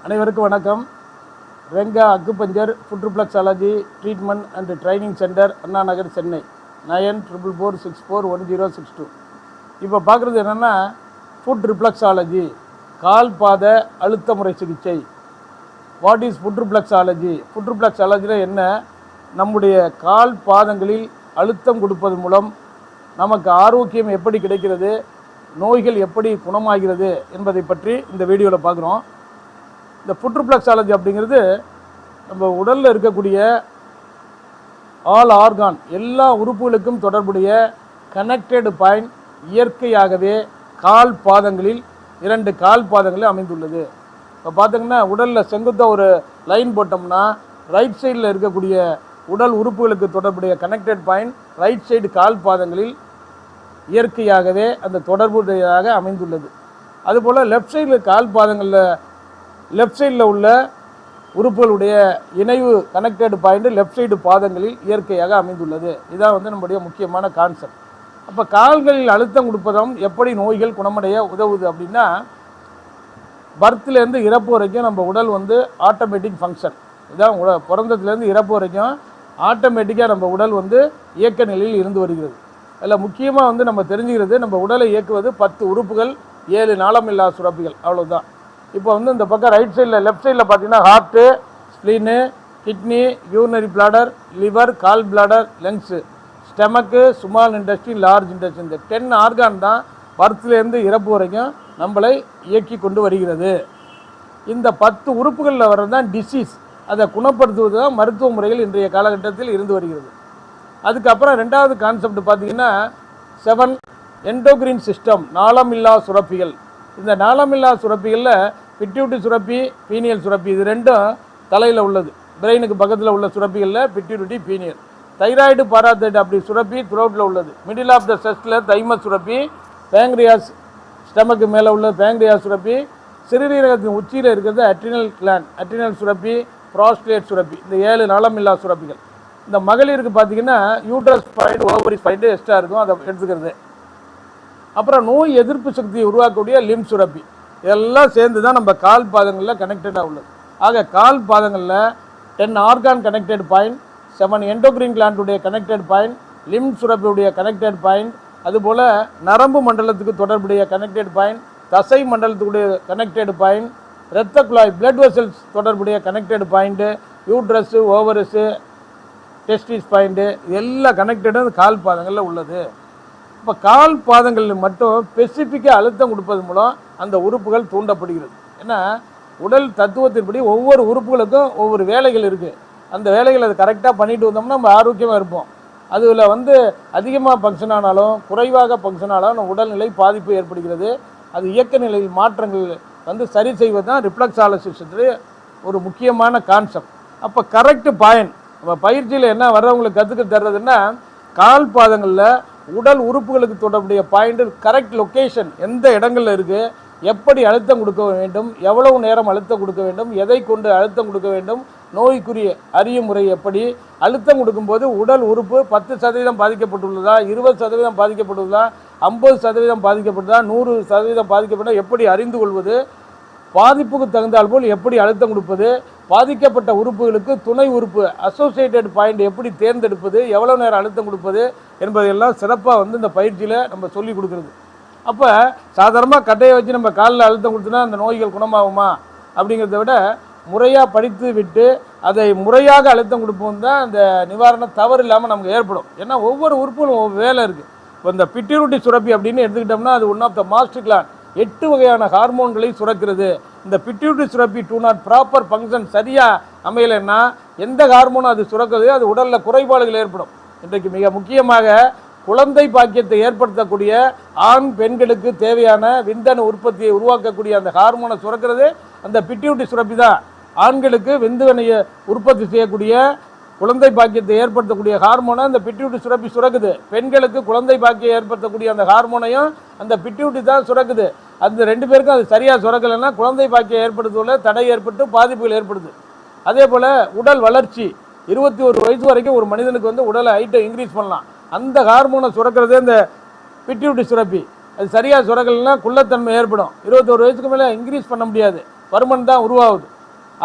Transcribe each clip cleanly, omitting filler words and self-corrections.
அனைவருக்கும் வணக்கம். Renga acupuncture foot reflexology treatment and training centre, Anna Nagar, Chennai 9444641062. இப்போ பார்க்குறது என்னென்னா ஃபுட் ரிப்ளக்ஸாலஜி, கால் பாத அழுத்த முறை சிகிச்சை. What is foot reflexology? ஃபுட் ரிப்ளக்ஸாலஜியில் என்ன? நம்முடைய கால் பாதங்களில் அழுத்தம் கொடுப்பது மூலம் நமக்கு ஆரோக்கியம் எப்படி கிடைக்கிறது, நோய்கள் எப்படி குணமாகிறது என்பதை பற்றி இந்த வீடியோவில் பார்க்குறோம். இந்த ஃபுட் ரிப்ளக்ஸாலஜி அப்படிங்கிறது நம்ம உடலில் இருக்கக்கூடிய ஆல் ஆர்கான், எல்லா உறுப்புகளுக்கும் தொடர்புடைய கனெக்டட் பாயிண்ட் இயற்கையாகவே கால் பாதங்களில், 2 கால் பாதங்களில் அமைந்துள்ளது. இப்போ பார்த்திங்கன்னா உடலில் செங்குத்தாக ஒரு லைன் போட்டோம்னா ரைட் சைடில் இருக்கக்கூடிய உடல் உறுப்புகளுக்கு தொடர்புடைய கனெக்டட் பாயிண்ட் ரைட் சைடு கால் பாதங்களில் இயற்கையாகவே அந்த தொடர்புடையதாக அமைந்துள்ளது. அதுபோல் லெஃப்ட் சைடில் கால் பாதங்களில் லெஃப்ட் சைடில் உள்ள உறுப்புகளுடைய இணைவு கனெக்டட் பாயிண்ட் லெஃப்ட் சைடு பாதங்களில் இயற்கையாக அமைந்துள்ளது. இதுதான் நம்முடைய முக்கியமான கான்செப்ட். அப்போ கால்களில் அழுத்தம் கொடுப்பதும் எப்படி நோய்கள் குணமடைய உதவுது அப்படின்னா, பர்த்லேருந்து இறப்பு வரைக்கும் நம்ம உடல் ஆட்டோமேட்டிக் ஃபங்க்ஷன். இதுதான் பிறந்ததுலேருந்து இறப்பு வரைக்கும் ஆட்டோமேட்டிக்காக நம்ம உடல் இயக்க நிலையில் இருந்து வருகிறது. அதில் முக்கியமாக நம்ம தெரிஞ்சுக்கிறது, நம்ம உடலை இயக்குவது 10 உறுப்புகள், 7 நாளமில்லா சுரப்பிகள், அவ்வளோதான். இப்போ இந்த பக்கம் ரைட் சைடில் லெஃப்ட் சைடில் பார்த்தீங்கன்னா heart, spleen, kidney, urinary bladder, liver, gall bladder, lungs, ஸ்டெமக்கு, small intestine, large intestine. இந்த 10 ஆர்கான் தான் பர்த்லேருந்து இறப்பு வரைக்கும் நம்மளை இயக்கி கொண்டு வருகிறது. இந்த 10 உறுப்புகளில் வர்றது தான் டிசீஸ். அதை குணப்படுத்துவது தான் மருத்துவ முறைகள் இன்றைய காலகட்டத்தில் இருந்து வருகிறது. அதுக்கப்புறம் 2வது கான்செப்ட் பார்த்திங்கன்னா 7 எண்டோக்ரின் சிஸ்டம், நாளமில்லா சுரப்பிகள். இந்த நாளமில்லா சுரப்பிகளில் பிட்யூட்டி சுரப்பி, பீனியல் சுரப்பி, இது 2ம் தலையில் உள்ளது. பிரெயினுக்கு பக்கத்தில் உள்ள சுரப்பிகளில் பிட்யூட்டி, பீனியல். தைராய்டு, பாராதைடு அப்படி சுரப்பி த்ரோட்டில் உள்ளது. மிடில் ஆஃப் த செஸ்டில் தைமஸ் சுரப்பி, பேங்க்ரியாஸ், ஸ்டமக்கு மேலே உள்ள பேங்க்ரியாஸ் சுரப்பி, சிறுநீரகத்தின் உச்சியில் இருக்கிறது அட்ரினல் கிளாண்ட், அட்ரினல் சுரப்பி, ப்ராஸ்டேட் சுரப்பி. இந்த 7 நாளமில்லா சுரப்பிகள். இந்த மகளிருக்கு பார்த்திங்கன்னா uterus point, ovary point extra இருக்கும், அதை எடுத்துக்கிறது. அப்புறம் நோய் எதிர்ப்பு சக்தியை உருவாக்கக்கூடிய லிம் சுரப்பி. இதெல்லாம் சேர்ந்து தான் நம்ம கால் பாதங்களில் கனெக்டடாக உள்ளது. ஆக கால் பாதங்களில் 10 ஆர்கான் கனெக்டட் பாயிண்ட், 7 எண்டோக்ரின் கிளாண்டுடைய கனெக்டட் பாயிண்ட், லிம் சுரப்பியுடைய கனெக்டட் பாயிண்ட், அதுபோல் நரம்பு மண்டலத்துக்கு தொடர்புடைய கனெக்டட் பாயிண்ட், தசை மண்டலத்துக்குடைய கனெக்டட் பாயிண்ட், இரத்த குழாய் பிளட் வெசல்ஸ் தொடர்புடைய கனெக்டட் பாயிண்ட்டு, யூட்ரஸு, ஓவரஸு, டெஸ்டிஸ் பாயிண்ட்டு, இதெல்லாம் கனெக்டடும் கால் பாதங்களில் உள்ளது. இப்போ கால் பாதங்களில் மட்டும் ஸ்பெசிஃபிக்காக அழுத்தம் கொடுப்பது மூலம் அந்த உறுப்புகள் தூண்டப்படுகிறது. ஏன்னா உடல் தத்துவத்தின்படி ஒவ்வொரு உறுப்புகளுக்கும் ஒவ்வொரு வேலைகள் இருக்குது. அந்த வேலைகளை அதை கரெக்டாக பண்ணிட்டு வந்தோம்னா நம்ம ஆரோக்கியமாக இருப்போம். அதில் அதிகமாக ஃபங்க்ஷன் ஆனாலும் குறைவாக ஃபங்க்ஷன் ஆனாலும் உடல்நிலை பாதிப்பு ஏற்படுகிறது. அது இயக்க நிலையில் மாற்றங்கள் சரி செய்வது தான் ரிப்ளக்ஸாலஜிஸ்ட் ஒரு முக்கியமான கான்செப்ட். அப்போ கரெக்டு பாயிண்ட் நம்ம பயிற்சியில் என்ன வர்றவங்களுக்கு கற்றுக்க தர்றதுன்னா, கால் பாதங்களில் உடல் உறுப்புகளுக்கு தொடர்புடைய பாயிண்ட் கரெக்ட் லொக்கேஷன் எந்த இடங்களில் இருக்குது, எப்படி அழுத்தம் கொடுக்க வேண்டும், எவ்வளவு நேரம் அழுத்தம் கொடுக்க வேண்டும், எதை கொண்டு அழுத்தம் கொடுக்க வேண்டும், நோய்க்குரிய அறியும் முறை எப்படி, அழுத்தம் கொடுக்கும்போது உடல் உறுப்பு 10% பாதிக்கப்பட்டுள்ளதா, 20% பாதிக்கப்பட்டுள்ளதா, 50% பாதிக்கப்பட்டதா, 100% பாதிக்கப்பட்டதா எப்படி அறிந்து கொள்வது, பாதிப்புக்கு தகுந்தால் போல் எப்படி அழுத்தம் கொடுப்பது, பாதிக்கப்பட்ட உறுப்புகளுக்கு துணை உறுப்பு அசோசியேட்டட் பாயிண்ட் எப்படி தேர்ந்தெடுப்பது, எவ்வளோ நேரம் அழுத்தம் கொடுப்பது என்பதையெல்லாம் சிறப்பாக இந்த பயிற்சியில் நம்ம சொல்லி கொடுக்குறது. அப்போ சாதாரணமாக கட்டையை வச்சு நம்ம காலில் அழுத்தம் கொடுத்தோன்னா அந்த நோய்கள் குணமாகுமா அப்படிங்கிறத விட முறையாக படித்து விட்டு அதை முறையாக அழுத்தம் கொடுப்போம் தான் அந்த நிவாரணம் தவறு இல்லாமல் நமக்கு ஏற்படும். ஏன்னா ஒவ்வொரு உறுப்புகளும் ஒவ்வொரு வேலை இருக்குது. இப்போ இந்த பிட்யூட்டி சுரப்பி அப்படின்னு எடுத்துக்கிட்டோம்னா அது one of the master gland, 8 வகையான ஹார்மோன்களை சுரக்கிறது. இந்த பிட்யூட்டி சுரப்பி டூ நாட் ப்ராப்பர் ஃபங்க்ஷன் சரியாக அமையலைன்னா எந்த ஹார்மோனும் அது சுரக்கிறது, அது உடலில் குறைபாடுகள் ஏற்படும். இன்றைக்கு மிக முக்கியமாக குழந்தை பாக்கியத்தை ஏற்படுத்தக்கூடிய ஆண் பெண்களுக்கு தேவையான விந்தணு உற்பத்தியை உருவாக்கக்கூடிய அந்த ஹார்மோனை சுரக்கிறது அந்த பிட்யூட்டி சுரப்பி தான். ஆண்களுக்கு விந்துவனையை உற்பத்தி செய்யக்கூடிய குழந்தை பாக்கியத்தை ஏற்படுத்தக்கூடிய ஹார்மோனை அந்த பிட்யூட்டி சுரப்பி சுரக்குது. பெண்களுக்கு குழந்தை பாக்கியம் ஏற்படுத்தக்கூடிய அந்த ஹார்மோனையும் அந்த பிட்யூட்டி தான் சுரக்குது. அந்த 2 பேருக்கும் அது சரியாக சுரக்கலைன்னா குழந்தை பாக்கியம் ஏற்படுத்துவதில் தடை ஏற்பட்டு பாதிப்புகள் ஏற்படுது. அதே போல் உடல் வளர்ச்சி 21 வயசு வரைக்கும் ஒரு மனிதனுக்கு உடலை ஹைட்டை இன்க்ரீஸ் பண்ணலாம். அந்த ஹார்மோனை சுரக்கிறதே இந்த பிட்யூட்டி சுரப்பி. அது சரியாக சுரக்கலைன்னா குள்ளத்தன்மை ஏற்படும். 21 வயசுக்கு மேலே இன்க்ரீஸ் பண்ண முடியாது, பருமன் தான் உருவாகுது.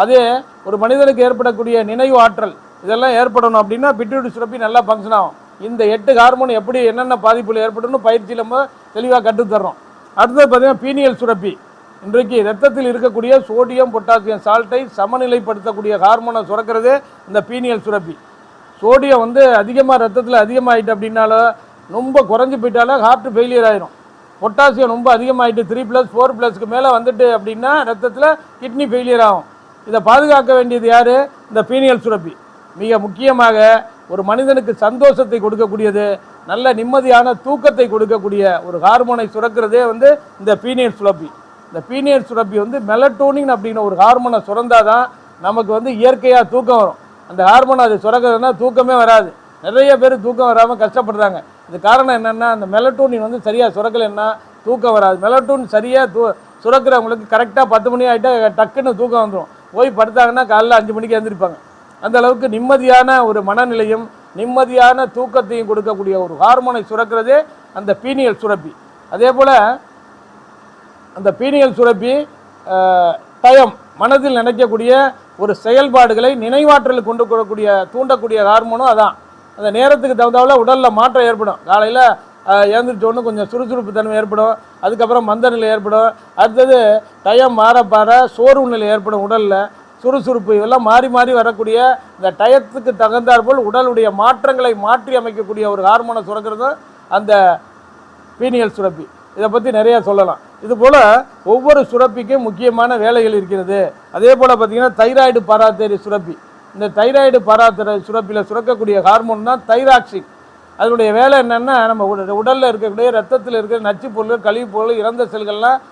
அதே ஒரு மனிதனுக்கு ஏற்படக்கூடிய நினைவு ஆற்றல் இதெல்லாம் ஏற்படணும் அப்படின்னா பிட்யூட்டரி சுரப்பி நல்லா ஃபங்க்ஷன் ஆகும். இந்த 8 ஹார்மோன் எப்படி என்னென்ன பாதிப்புகள் ஏற்படணும் பயிற்சியில் நம்ம தெளிவாக கற்றுத்தர்றோம். அடுத்தது பார்த்தீங்கன்னா பீனியல் சுரப்பி. இன்றைக்கு ரத்தத்தில் இருக்கக்கூடிய சோடியம் பொட்டாசியம் சால்ட்டை சமநிலைப்படுத்தக்கூடிய ஹார்மோனை சுரக்கிறதே இந்த பீனியல் சுரப்பி. சோடியம் வந்து அதிகமாக ரத்தத்தில் அதிகமாகிட்டு அப்படின்னாலும் ரொம்ப குறைஞ்சி போயிட்டாலும் ஹார்ட் ஃபெயிலியர் ஆயிரும். பொட்டாசியம் ரொம்ப அதிகமாகிட்டு 3+, 4+க்கு மேலே வந்துட்டு அப்படின்னா ரத்தத்தில் கிட்னி ஃபெயிலியர் ஆகும். இதை பாதுகாக்க வேண்டியது யார்? இந்த பீனியல் சுரப்பி. மிக முக்கியமாக ஒரு மனிதனுக்கு சந்தோஷத்தை கொடுக்கக்கூடியது, நல்ல நிம்மதியான தூக்கத்தை கொடுக்கக்கூடிய ஒரு ஹார்மோனை சுரக்கிறதே வந்து இந்த பீனியல் சுரப்பி. இந்த பீனியல் சுரப்பி வந்து மெலட்டோனின் அப்படிங்கிற ஒரு ஹார்மோனை சுரந்தாதான் நமக்கு வந்து இயற்கையாக தூக்கம் வரும். அந்த ஹார்மோனை அது சுரக்கிறதுனா தூக்கமே வராது. நிறைய பேர் தூக்கம் வராமல் கஷ்டப்படுறாங்க. இது காரணம் என்னென்னா அந்த மெலட்டோனின் வந்து சரியாக சுரக்கலைன்னா தூக்கம் வராது. மெலட்டோனின் சரியாக சுரக்கிறவங்களுக்கு கரெக்டாக 10 மணி ஆகிட்டா டக்குன்னு தூக்கம் வந்துடும். போய் படுத்தாங்கன்னா காலைல 5 மணிக்கு எழுந்திருப்பாங்க. அந்த அளவுக்கு நிம்மதியான ஒரு மனநிலையும் நிம்மதியான தூக்கத்தையும் கொடுக்கக்கூடிய ஒரு ஹார்மோனை சுரக்கிறதே அந்த பீனியல் சுரப்பி. அதே போல் அந்த பீனியல் சுரப்பி டயம் மனதில் நினைக்கக்கூடிய ஒரு செயல்பாடுகளை நினைவாற்றலுக்கு கொண்டு வரக்கூடிய தூண்டக்கூடிய ஹார்மோனும் அதான். அந்த நேரத்துக்கு தகுந்தாவில் உடலில் மாற்றம் ஏற்படும். காலையில் எழுந்திரிச்சோன்னு கொஞ்சம் சுறுசுறுப்பு தன்மை ஏற்படும். அதுக்கப்புறம் மந்த நிலை ஏற்படும். அடுத்தது டயம் மாற சோர்வு நிலை ஏற்படும். உடலில் சுறுசுறுப்பு இதெல்லாம் மாறி மாறி வரக்கூடிய இந்த டயத்துக்கு தகுந்தாற்போல் உடலுடைய மாற்றங்களை மாற்றி அமைக்கக்கூடிய ஒரு ஹார்மோனை சுரக்கிறது அந்த பீனியல் சுரப்பி. இதை பற்றி நிறையா சொல்லலாம். இதுபோல் ஒவ்வொரு சுரப்பிக்கும் முக்கியமான வேலைகள் இருக்கிறது. அதே போல் பார்த்திங்கன்னா தைராய்டு பாராத்தைடு சுரப்பி. இந்த தைராய்டு பாராத்தைடு சுரப்பியில் சுரக்கக்கூடிய ஹார்மோன் தான் தைராக்சின். அதனுடைய வேலை என்னென்னா நம்ம உடலில் இருக்கக்கூடிய ரத்தத்தில் இருக்கிற நச்சு பொருள்கள் கழிவு பொருள் இறந்த செல்கள்லாம்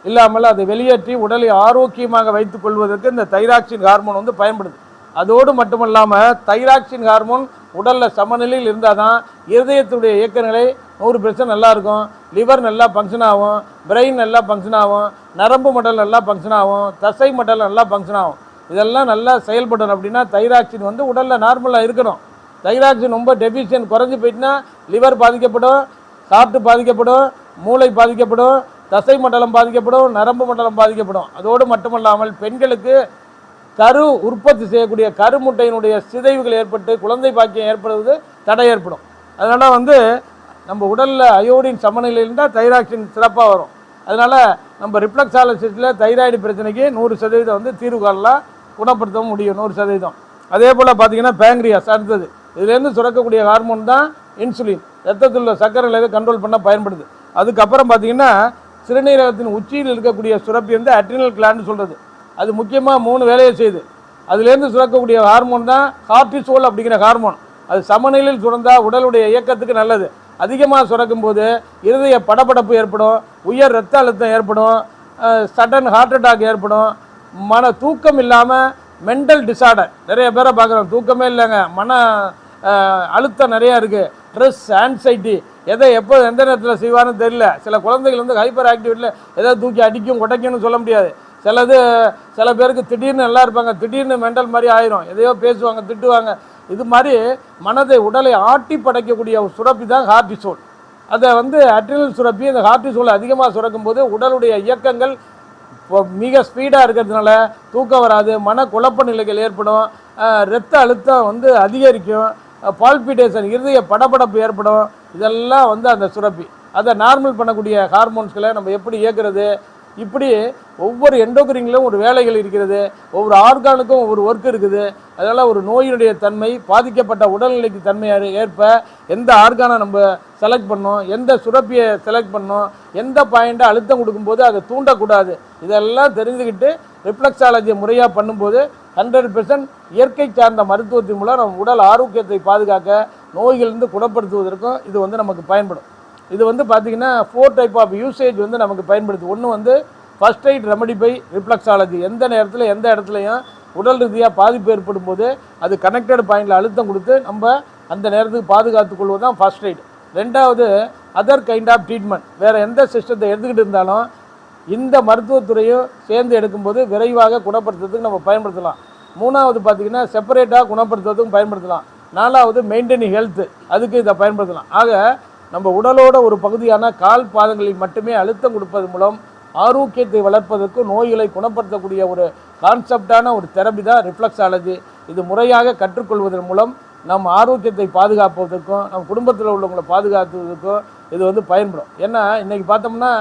இல்லாமல் அதை வெளியேற்றி உடலை ஆரோக்கியமாக வைத்துக் கொள்வதற்கு இந்த தைராக்சின் ஹார்மோன் வந்து பயன்படுது. அதோடு மட்டுமல்லாமல் தைராக்சின் ஹார்மோன் உடலில் சமநிலையில் இருந்தால் தான் இருதயத்துடைய இயக்க நிலை 100% நல்லாயிருக்கும். லிவர் நல்லா ஃபங்க்ஷன் ஆகும், பிரெயின் நல்லா ஃபங்க்ஷன் ஆகும், நரம்பு மண்டலம் நல்லா ஃபங்க்ஷன் ஆகும், தசை மண்டலம் நல்லா ஃபங்க்ஷன் ஆகும். இதெல்லாம் நல்லா செயல்படணும் அப்படின்னா தைராக்சின் வந்து உடலில் நார்மலாக இருக்கணும். தைராக்சின் ரொம்ப டெஃபிஷியன்ட் குறைஞ்சி போயிட்டுனா லிவர் பாதிக்கப்படும், ஹார்ட் பாதிக்கப்படும், மூளை பாதிக்கப்படும், தசை மண்டலம் பாதிக்கப்படும், நரம்பு மண்டலம் பாதிக்கப்படும். அதோடு மட்டுமல்லாமல் பெண்களுக்கு கரு உற்பத்தி செய்யக்கூடிய கருமுட்டையினுடைய சிதைவுகள் ஏற்பட்டு குழந்தை பாக்கியம் ஏற்படுவது தடை ஏற்படும். அதனால் வந்து நம்ம உடலில் அயோடின் சமநிலையில் இருந்தால் தைராக்சின் சிறப்பாக வரும். அதனால் நம்ம ரிஃப்ளெக்ஸாலஜிஸ்டில் தைராய்டு பிரச்சனைக்கு 100% வந்து தீர்வு காணலாம், குணப்படுத்த முடியும் 100%. அதே போல் பார்த்திங்கன்னா பேங்க்ரியாஸ் அடுத்தது. இதுலேருந்து சுரக்கக்கூடிய ஹார்மோன் தான் இன்சுலின். ரத்தத்தில் உள்ள சர்க்கரை அளவை கண்ட்ரோல் பண்ண பயன்படுது. அதுக்கப்புறம் பார்த்திங்கன்னா சிறுநீரகத்தின் உச்சியில் இருக்கக்கூடிய சுரப்பி வந்து அட்ரினல் கிளாண்டு சொல்கிறது. அது முக்கியமாக 3 வேலையை செய்யுது. அதுலேருந்து சுரக்கக்கூடிய ஹார்மோன் தான் கார்டிசோல் அப்படிங்கிற ஹார்மோன். அது சமநிலையில் சுரந்தால் உடலுடைய இயக்கத்துக்கு நல்லது. அதிகமாக சுரக்கும் போது இருதய படபடப்பு ஏற்படும், உயர் இரத்த அழுத்தம் ஏற்படும், சடன் ஹார்ட் அட்டாக் ஏற்படும், மன தூக்கம் இல்லாமல் மென்டல் டிஸார்டர் நிறைய பேரை பார்க்குறோம். தூக்கமே இல்லைங்க, மன அழுத்தம் நிறையா இருக்குது, ஸ்ட்ரெஸ், ஆன்சைட்டி, எதை எப்போ எந்த நேரத்தில் செய்வான்னு தெரியல. சில குழந்தைகள் வந்து ஹைப்பர் ஆக்டிவிட்டியில் எதை தூக்கி அடிக்கும் உடைக்கும்னு சொல்ல முடியாது. சில பேருக்கு திடீர்னு நல்லா இருப்பாங்க, திடீர்னு மென்டல் மாதிரி ஆயிரும், எதையோ பேசுவாங்க, திட்டுவாங்க. இது மாதிரி மனதை உடலை ஆட்டி படைக்கக்கூடிய ஒரு சுரப்பி தான் கார்டிசோல். அதை வந்து அட்ரினல் சுரப்பி இந்த கார்டிசோல் அதிகமாக சுரக்கும் போது உடலுடைய இயக்கங்கள் மிக ஸ்பீடாக இருக்கிறதுனால தூக்கம் வராது, மன குழப்ப நிலைகள் ஏற்படும், இரத்த அழுத்தம் வந்து அதிகரிக்கும், பால்பிட்டேஷன் இருதய படபடப்பு ஏற்படும். இதெல்லாம் வந்து அந்த சுரப்பி. அதை நார்மல் பண்ணக்கூடிய ஹார்மோன்ஸ்களை நம்ம எப்படி இயக்குறது, இப்படி ஒவ்வொரு எண்டோக்ரின்லையும் ஒரு வேலைகள் இருக்கிறது. ஒவ்வொரு ஆர்கானுக்கும் ஒவ்வொரு ஒர்க் இருக்குது. அதனால் ஒரு நோயினுடைய தன்மை பாதிக்கப்பட்ட உடல்நிலைக்கு தன்மையை ஏற்ப எந்த ஆர்கானை நம்ம செலக்ட் பண்ணோம், எந்த சுரப்பியை செலக்ட் பண்ணோம், எந்த பாயிண்ட்டை அழுத்தம் கொடுக்கும்போது அதை தூண்டக்கூடாது, இதெல்லாம் தெரிஞ்சுக்கிட்டு ரிஃப்ளெக்ஸாலஜியை முறையாக பண்ணும்போது 100% இயற்கை சார்ந்த மருத்துவத்தின் மூலம் நம்ம உடல் ஆரோக்கியத்தை பாதுகாக்க, நோய்களிலிருந்து குணப்படுத்துவதற்கும் இது வந்து நமக்கு பயன்படும். இது வந்து பார்த்திங்கன்னா 4 டைப் ஆஃப் யூசேஜ் வந்து நமக்கு பயன்படுது. ஒன்று வந்து first aid remedy by reflexology. எந்த நேரத்தில் எந்த இடத்துலையும் உடல் ரீதியாக பாதிப்பு ஏற்படும் போது அது கனெக்டட் பாயிண்டில் அழுத்தம் கொடுத்து நம்ம அந்த நேரத்துக்கு பாதுகாத்துக் கொள்வது தான் ஃபர்ஸ்ட் எய்ட். ரெண்டாவது அதர் கைண்ட் ஆஃப் ட்ரீட்மெண்ட். வேறு எந்த சிஸ்டத்தை எடுத்துக்கிட்டு இருந்தாலும் இந்த மருத்துவத்துறையும் சேர்ந்து எடுக்கும்போது விரைவாக குணப்படுத்துறதுக்கு நம்ம பயன்படுத்தலாம். மூணாவது பார்த்திங்கன்னா செப்பரேட்டாக குணப்படுத்துறதுக்கும் பயன்படுத்தலாம். நாலாவது மெயின்டைனிங் ஹெல்த்து, அதுக்கு இதை பயன்படுத்தலாம். ஆக நம்ம உடலோட ஒரு பகுதியான கால் பாதங்களில் மட்டுமே அழுத்தம் கொடுப்பது மூலம் ஆரோக்கியத்தை வளர்ப்பதற்கு, நோய்களை குணப்படுத்தக்கூடிய ஒரு கான்செப்டான ஒரு தெரபி தான் ரிஃப்ளெக்ஸாலஜி. இது முறையாக கற்றுக்கொள்வதன் மூலம் நம் ஆரோக்கியத்தை பாதுகாப்பதற்கும், நம் குடும்பத்தில் உள்ளவங்களை பாதுகாத்துவதற்கும் இது வந்து பயன்படும். ஏன்னா இன்றைக்கி பார்த்தோம்னா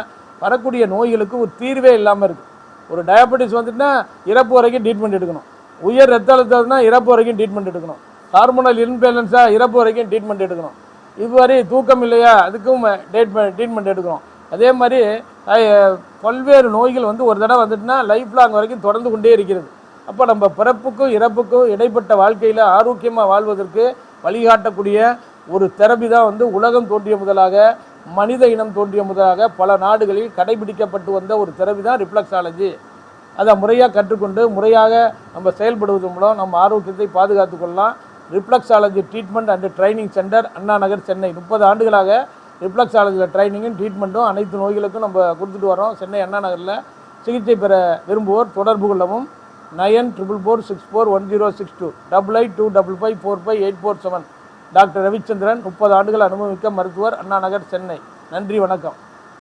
வரக்கூடிய நோய்களுக்கு ஒரு தீர்வே இல்லாமல் இருக்குது. ஒரு டயபெட்டிஸ் வந்துட்டுனா இறப்பு வரைக்கும் ட்ரீட்மெண்ட் எடுக்கணும். உயர் ரத்த அழுத்தம்னா இறப்பு வரைக்கும் ட்ரீட்மெண்ட் எடுக்கணும். ஹார்மோனல் இன்பேலன்ஸாக இறப்பு வரைக்கும் ட்ரீட்மெண்ட் எடுக்கணும். இதுவரை தூக்கம் இல்லையா, அதுக்கும் ட்ரீட்மெண்ட் எடுக்கணும். அதே மாதிரி பல்வேறு நோய்கள் வந்து ஒரு தடவை வந்துட்டுனா லைஃப் லாங் வரைக்கும் தொடர்ந்து கொண்டே இருக்கிறது. அப்போ நம்ம பிறப்புக்கும் இறப்புக்கும் இடைப்பட்ட வாழ்க்கையில் ஆரோக்கியமாக வாழ்வதற்கு வழிகாட்டக்கூடிய ஒரு தெரபி தான் வந்து உலகம் தோன்றிய முதலாக, மனித இனம் தோன்றிய முதலாக பல நாடுகளில் கடைபிடிக்கப்பட்டு வந்த ஒரு தெரபி தான் ரிஃப்ளெக்ஸாலஜி. அதை முறையாக கற்றுக்கொண்டு முறையாக நம்ம செயல்படுவதன் மூலம் நம்ம ஆரோக்கியத்தை பாதுகாத்து கொள்ளலாம். Reflexology treatment and training centre, Anna Nagar, Chennai. 30 ஆண்டுகளாக ரிஃப்ளெக்ஸாலஜியில் ட்ரைனிங்கும் ட்ரீட்மெண்ட்டும் அனைத்து நோய்களுக்கும் நம்ம கொடுத்துட்டு வரோம். சென்னை அண்ணா நகரில் சிகிச்சை பெற விரும்புவோர் தொடர்பு கொள்ளவும். 9444641062 8825554547. டாக்டர் ரவிச்சந்திரன், 30 ஆண்டுகள் அனுபவமிக்க மருத்துவர், அண்ணா நகர், சென்னை. நன்றி, வணக்கம்.